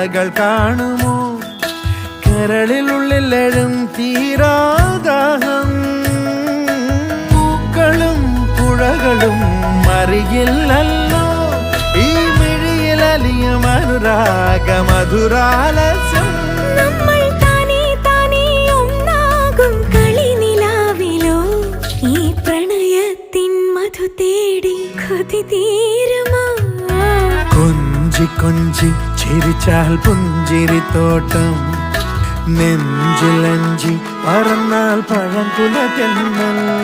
കഥകൾ കാണുമോ കരളിലുള്ളിലെഴും തീരാദാഹം പൂക്കളും പുഴകളും അറിയില്ലല്ലോ ഈ മിഴിയിലലിയും അനുരാഗ മധുരാലസ്യം നമ്മൾ താനേ താനേ ഒന്നാകും കളിനിലാവിലോ ഈ പ്രണയത്തിൻ മധു തേടി കൊതി തീരുമോ കൊഞ്ചി കൊഞ്ചി ചിരിച്ചാൽ പുഞ്ചിരിത്തോട്ടം നെഞ്ചിലഞ്ചി പറന്നാൽ പഴംകുല തെന്നൽ തന്നാ